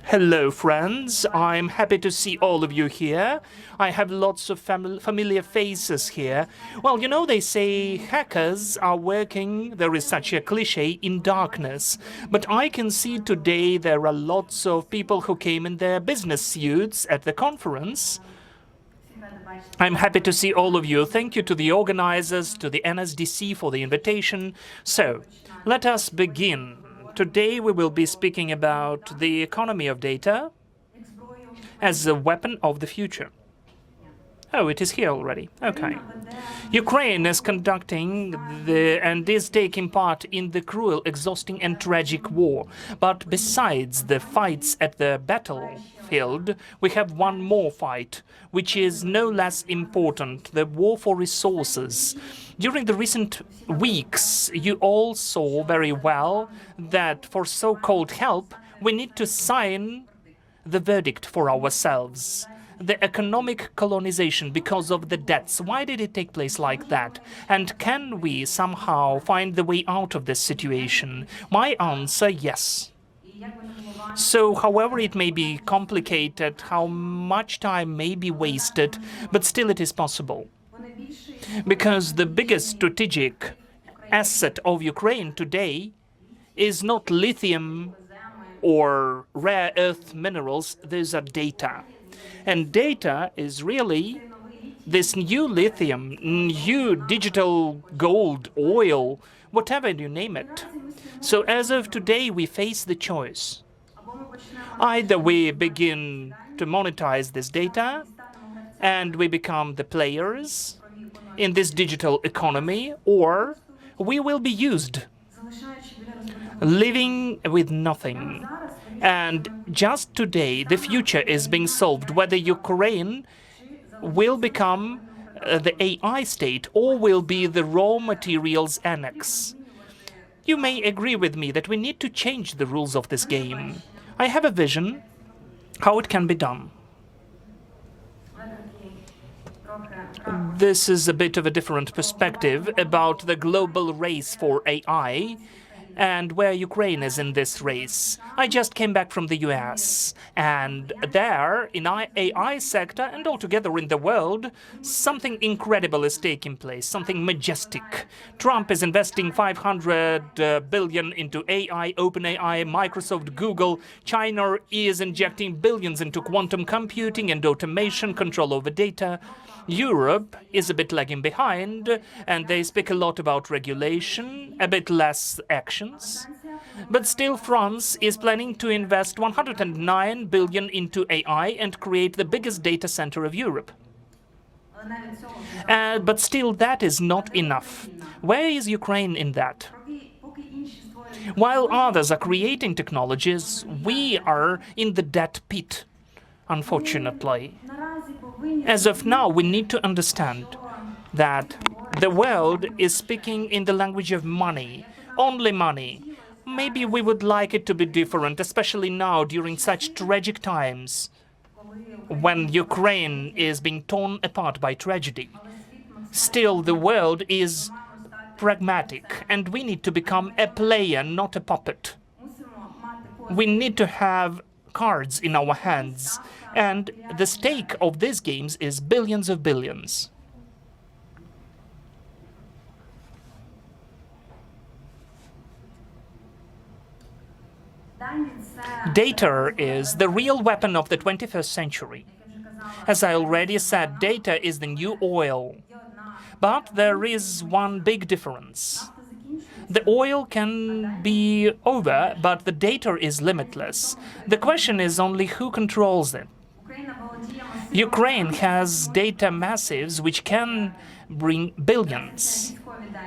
Hello, friends. I'm happy to see all of you here. I have lots of familiar faces here. Well, you know, they say hackers are working, there is such a cliche, in darkness. But I can see today there are lots of people who came in their business suits at the conference. I'm happy to see all of you. Thank you to the organizers, to the NSDC for the invitation. So, let us begin. Today we will be speaking about the economy of data as a weapon of the future. Oh, it is here already. Okay. Ukraine is conducting and is taking part in the cruel, exhausting and tragic war. But besides the fights at the battlefield, we have one more fight, which is no less important, the war for resources. During the recent weeks, you all saw very well that for so-called help, we need to sign the verdict for ourselves. The economic colonization because of the debts. Why did it take place like that? And can we somehow find the way out of this situation? My answer, yes. So, however it may be complicated, how much time may be wasted, but still it is possible. Because the biggest strategic asset of Ukraine today is not lithium or rare earth minerals, these are data. And data is really this new lithium, new digital gold, oil, whatever you name it. So as of today, we face the choice. Either we begin to monetize this data and we become the players in this digital economy, or we will be used, living with nothing. And just today, the future is being solved, whether Ukraine will become the AI state or will be the raw materials annex. You may agree with me that we need to change the rules of this game. I have a vision how it can be done. This is a bit of a different perspective about the global race for AI and where Ukraine is in this race. I just came back from the US, and there, in the AI sector and altogether in the world, something incredible is taking place, something majestic. Trump is investing $500 billion into AI, OpenAI, Microsoft, Google. China is injecting billions into quantum computing and automation, control over data. Europe is a bit lagging behind, and they speak a lot about regulation, a bit less actions. But still, France is planning to invest $109 billion into AI and create the biggest data center of Europe. But still, that is not enough. Where is Ukraine in that? While others are creating technologies, we are in the dead pit, unfortunately. As of now, we need to understand that the world is speaking in the language of money, only money. Maybe we would like it to be different, especially now during such tragic times when Ukraine is being torn apart by tragedy. Still, the world is pragmatic, and we need to become a player, not a puppet. We need to have cards in our hands, and the stake of these games is billions of billions. Data is the real weapon of the 21st century. As I already said, data is the new oil. But there is one big difference. The oil can be over, but the data is limitless. The question is only who controls it. Ukraine has data massives which can bring billions.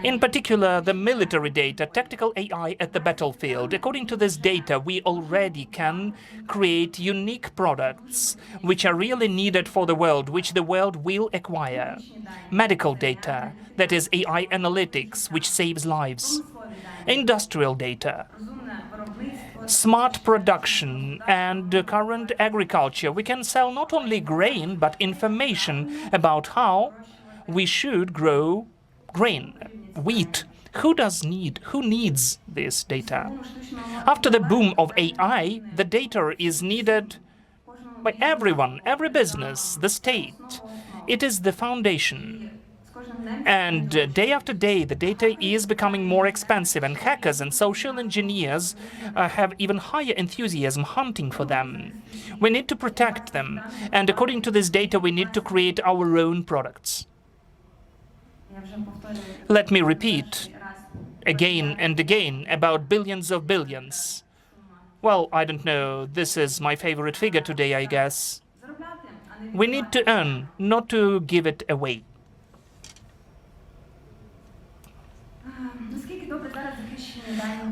In particular, the military data, tactical AI at the battlefield. According to this data, we already can create unique products which are really needed for the world, which the world will acquire. Medical data, that is AI analytics, which saves lives. Industrial data, smart production and current agriculture. We can sell not only grain, but information about how we should grow grain, wheat, Who needs this data? After the boom of AI, the data is needed by everyone, every business, the state. It is the foundation. And day after day, the data is becoming more expensive, and hackers and social engineers have even higher enthusiasm hunting for them. We need to protect them, and according to this data, we need to create our own products. Let me repeat again and again about billions of billions. Well, I don't know, this is my favorite figure today, I guess. We need to earn, not to give it away.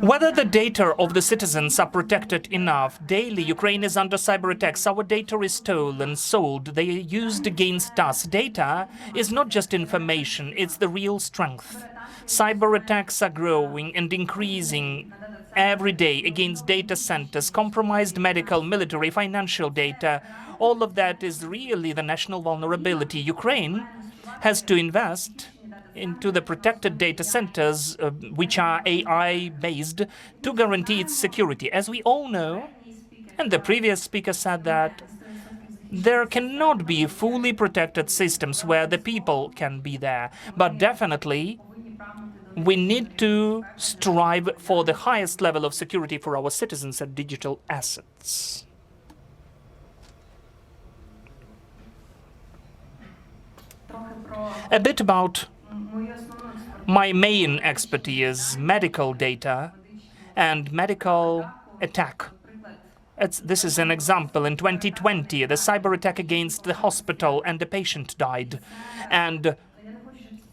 Whether the data of the citizens are protected enough, daily Ukraine is under cyber attacks. Our data is stolen, sold, they are used against us. Data is not just information, it's the real strength. Cyber attacks are growing and increasing every day against data centers, compromised medical, military, financial data. All of that is really the national vulnerability. Ukraine has to invest into the protected data centers, which are AI-based, to guarantee its security. As we all know, and the previous speaker said that, there cannot be fully protected systems where the people can be there. But definitely, we need to strive for the highest level of security for our citizens and digital assets. A bit about my main expertise, medical data and medical attack. This is an example. In 2020, the cyber attack against the hospital, and the patient died. And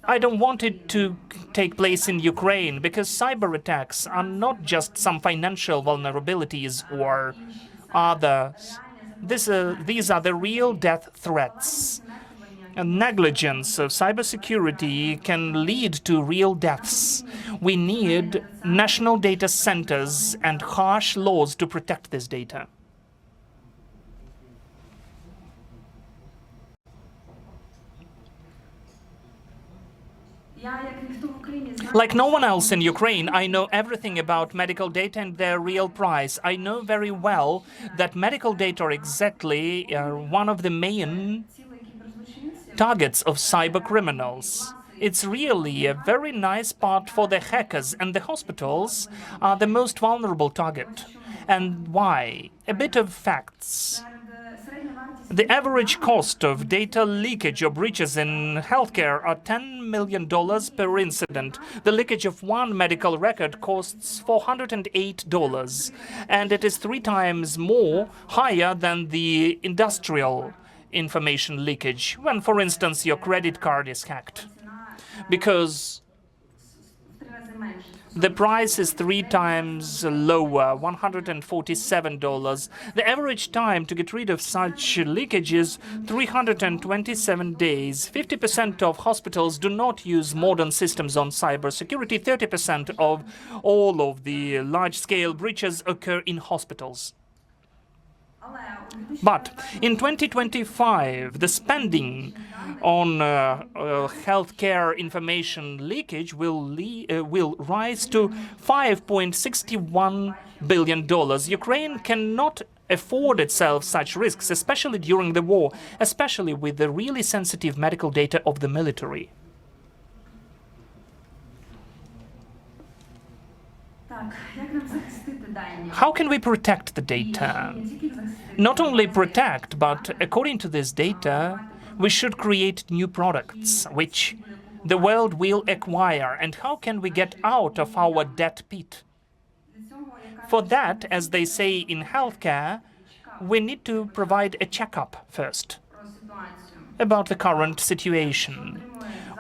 I don't want it to take place in Ukraine, because cyber attacks are not just some financial vulnerabilities or others. These are the real death threats. And negligence of cybersecurity can lead to real deaths. We need national data centers and harsh laws to protect this data. Like no one else in Ukraine, I know everything about medical data and their real price. I know very well that medical data are exactly one of the main targets of cyber criminals. It's really a very nice part for the hackers, and the hospitals are the most vulnerable target. And why? A bit of facts. The average cost of data leakage or breaches in healthcare are $10 million per incident. The leakage of one medical record costs $408, and it is 3 times more higher than the industrial information leakage, when, for instance, your credit card is hacked, because the price is 3 times lower, $147. The average time to get rid of such leakage is 327 days. 50% of hospitals do not use modern systems on cybersecurity. 30% of all of the large-scale breaches occur in hospitals. But in 2025, the spending on healthcare information leakage will rise to $5.61 billion. Ukraine cannot afford itself such risks, especially during the war, especially with the really sensitive medical data of the military. How can we protect the data? Not only protect, but according to this data, we should create new products, which the world will acquire. And how can we get out of our debt pit? For that, as they say in healthcare, we need to provide a checkup first about the current situation.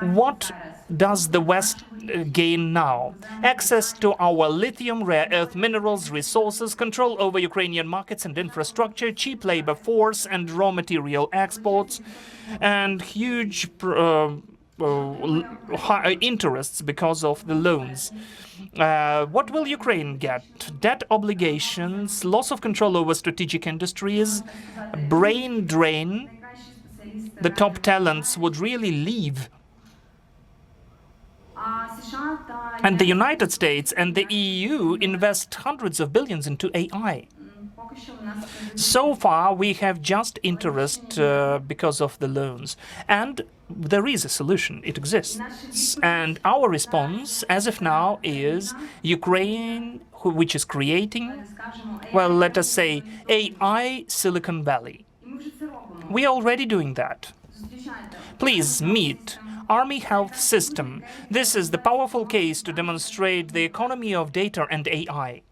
What does the West gain now? Access to our lithium, rare earth minerals, resources, control over Ukrainian markets and infrastructure, cheap labor force and raw material exports, and huge high interests because of the loans. What will Ukraine get? Debt obligations, loss of control over strategic industries, brain drain. The top talents would really leave. And the United States and the EU invest hundreds of billions into AI. So far, we have just interest because of the loans. And there is a solution. It exists. And our response, as of now, is Ukraine, which is creating, well, let us say, AI Silicon Valley. We are already doing that. Please meet Army Health System. This is the powerful case to demonstrate the economy of data and AI.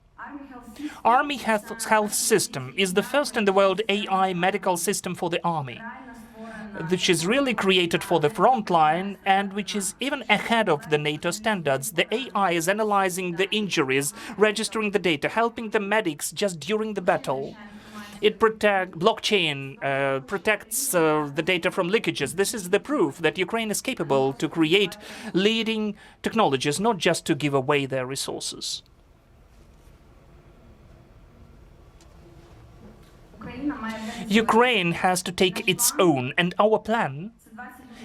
Army Health System is the first in the world AI medical system for the Army, which is really created for the front line and which is even ahead of the NATO standards. The AI is analyzing the injuries, registering the data, helping the medics just during the battle. Blockchain protects the data from leakages. This is the proof that Ukraine is capable to create leading technologies, not just to give away their resources. Ukraine has to take its own, and our plan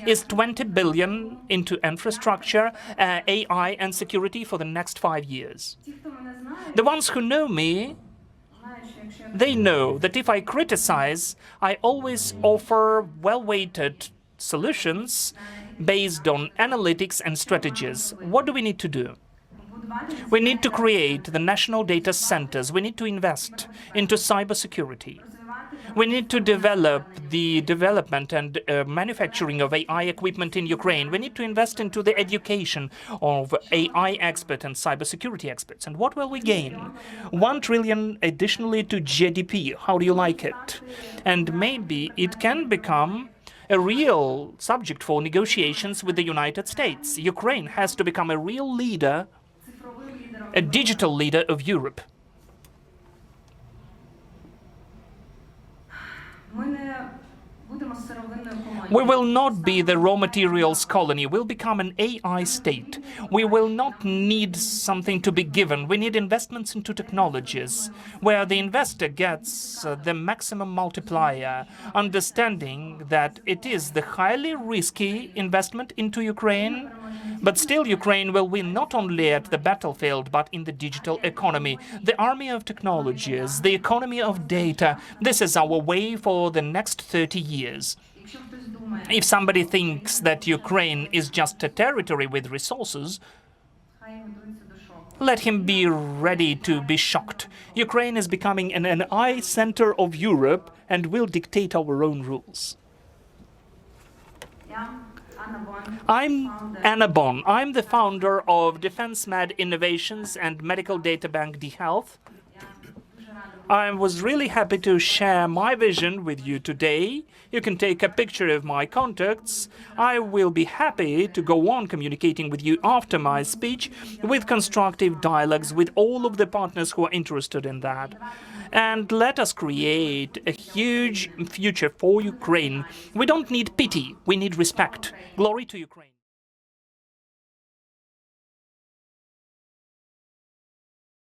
is 20 billion into infrastructure, AI and security for the next 5 years. The ones who know me, they know that if I criticize, I always offer well-weighted solutions based on analytics and strategies. What do we need to do? We need to create the national data centers. We need to invest into cybersecurity. We need to develop the development and manufacturing of AI equipment in Ukraine. We need to invest into the education of AI experts and cybersecurity experts. And what will we gain? 1 trillion additionally to GDP. How do you like it? And maybe it can become a real subject for negotiations with the United States. Ukraine has to become a real leader, a digital leader of Europe. We will not be the raw materials colony. We'll become an AI state. We will not need something to be given. We need investments into technologies, where the investor gets the maximum multiplier, understanding that it is the highly risky investment into Ukraine, but still Ukraine will win not only at the battlefield, but in the digital economy, the army of technologies, the economy of data. This is our way for the next 30 years. If somebody thinks that Ukraine is just a territory with resources, let him be ready to be shocked. Ukraine is becoming an AI center of Europe and will dictate our own rules. I'm Anna Bon. I'm the founder of Defense Med Innovations and Medical Data Bank D-Health. I was really happy to share my vision with you today. You can take a picture of my contacts. I will be happy to go on communicating with you after my speech with constructive dialogues with all of the partners who are interested in that. And let us create a huge future for Ukraine. We don't need pity, we need respect. Glory to Ukraine.